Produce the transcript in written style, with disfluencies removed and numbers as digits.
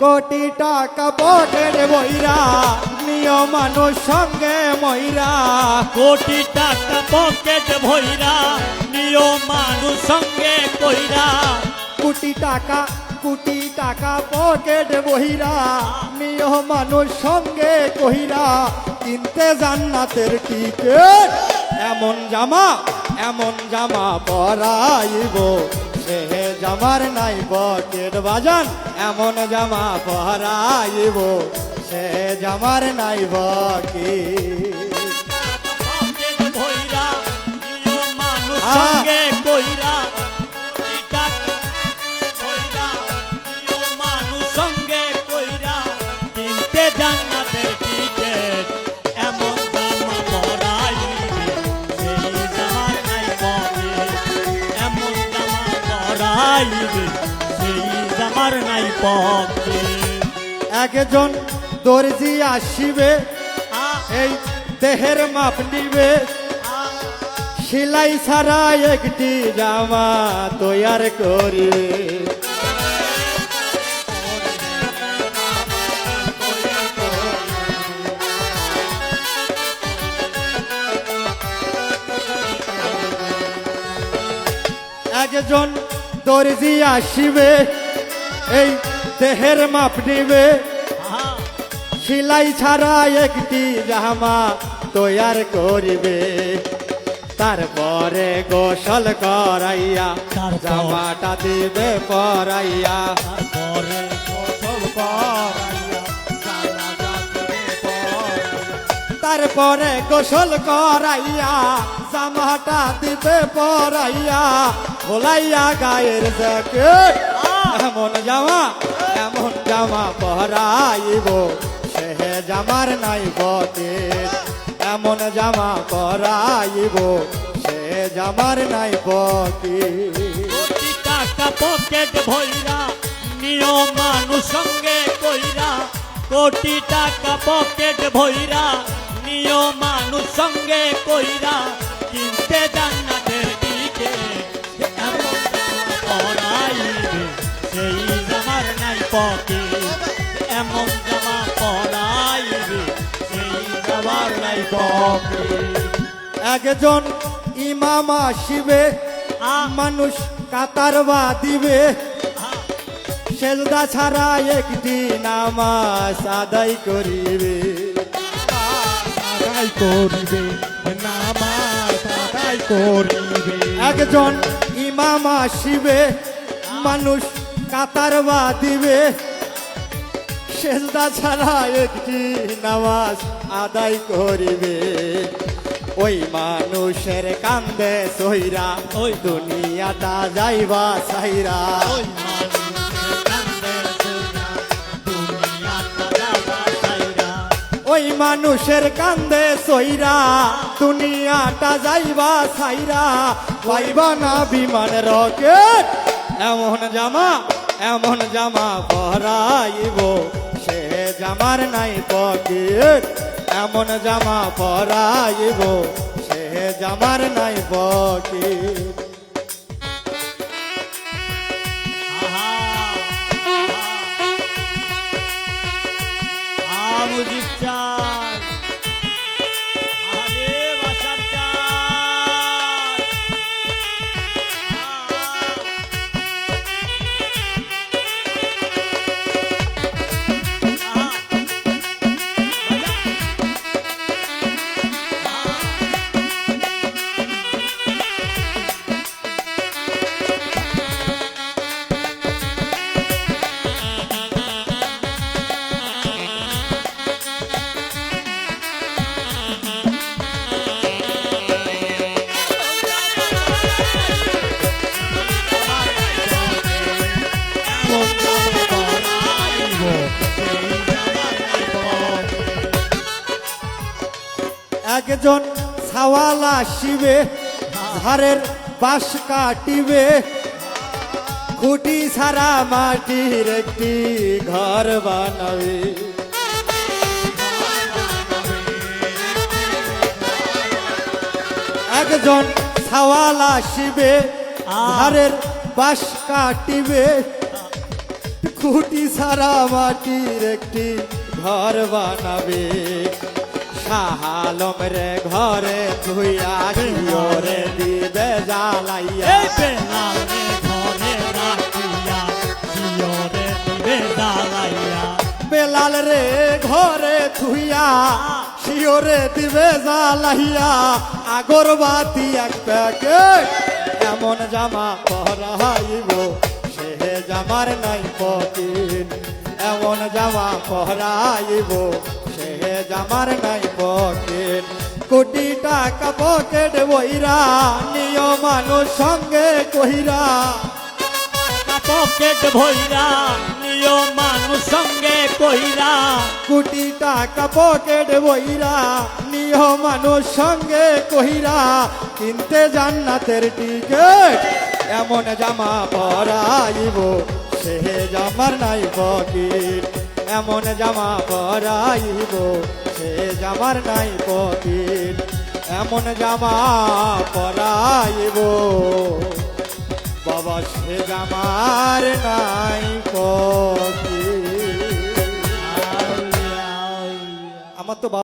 কোটি টাকা পকেট বইরা নিয় মানুষ সঙ্গে ময়রা। কোটি টাকা পকেট ভইরা নিয় মানুষ সঙ্গে কইরা। কোটি টাকা পকেট বহিরা নিয় মানুষ সঙ্গে কহিরা। কিনতে জান্নাতের টিকেট এমন জামা পরাইব সে জামার নাই পকেট বাজান। এমন জামা পরাইব সে জামার নাই পকেট। পকেট ভইরা নিয় মানুষ সঙ্গে কইরা। কোটি টাকা ভইরা নিয় মানুষ সঙ্গে কইরা। কিনতে জান্নাতের টিকেট এমন জামা পরাইবে সেই জামার নাই পকেট। এমন জামা পরাইবে সেই জামার নাই পকেট। একজন দর্জি আসিবে এই দেহের মাপ নিবে। সেলাই ছাড়া একটি জামা তৈয়ার করিবে। একজন দর্জি আসিবে এই দেহের মাপ নিবে। সেলাই ছাড়া একটি জামা তৈয়ার করিবে। তারপরে গোসল করাইয়া জামাটা দিবে পরাইয়া। তারপরে গোসল করাইয়া জামাটা দিবে পরাইয়া। তারপরে গোসল করাইয়া জামাটা দিবে পরাইয়া। খোলাইয়া গায়ের জ্যাকেট এমন জামা পরাইব সে জামার নাই পকেট। এমন জামা পরাইব সে জামার নাই পকেট। কোটি টাকা পকেট ভইরা নিয় মানুষ সঙ্গে কইরা। কোটি টাকা পকেট ভইরা নিয় মানুষ সঙ্গে কইরা। কিনতে জান্নাতের টিকেট এমন জামা পরাইবে সেই জামার নাই পকেট। এমন জামা পরাইবে সেই জামার নাই পকেট। একজন ইমাম আসিবে মানুষ কাতার বাঁধিবে। সেজদা ছাড়া একটি নামাজ আদায় করিবে। একজন ইমাম আসিবে মানুষ কাতার বাঁধিবে। সেজদা ছাড়া একটি নামাজ আদায় করিবে। ওই মানুষের কান্দে সইরা ওই দুনিয়াটা যাইবা সাইরা। ওই মানুষের কান্দে সইরা দুনিয়াটা যাবা সাইরা। ওই মানুষের কান্দে সইরা দুনিয়াটা যাইবা সাইরা। পাইবা না বিমান রকেট এমন জামা পরাইব সে জামার নাই পকেট। এমন জামা পরাইব সে জামার নাই পকেট। মুজিব চাঁদ আরে বাসার চাঁদ। একজন ছাওয়াল আসিবে ঝাড়ের বাঁশ কাটিবে। খুঁটি ছাড়া মাটির একটি ঘর বানাবে। একজন ছাওয়াল আসিবে ধারের বাঁশ কাটিবে খুঁটি ছাড়া মাটির একটি ঘর বানাবে শাহালম রে ঘরে ধুইয়া রে দিবে জ্বালাইয়া এই বেলালে ঘরে রাখিয়া শিওরে দিবে জ্বালাইয়া বেলাল রে ঘরে থুইয়া শিওরে দিবে জ্বালাইয়া আগরবাতি এক প্যাকেট এমন জামা পরাইব সে জামার নাই পকেট এমন জামা পরাইব সে জামার নাই পকেট কোটি টাকা পকেট বইরা নিয় মানুষ সঙ্গে কহিরা পকেট ভইরা নিয় মানুষ সঙ্গে কইরা কোটি টাকা পকেট বইরা নিহ মানুষ সঙ্গে কহিরা কিনতে জান্নাতের টিকেট এমন জামা পরাইব সে জামার নাই পকেট এমন জামা পরাইব সে জামার নাই পকেট এমন জামা পরাইব বাবা সে জামার নাই পকেট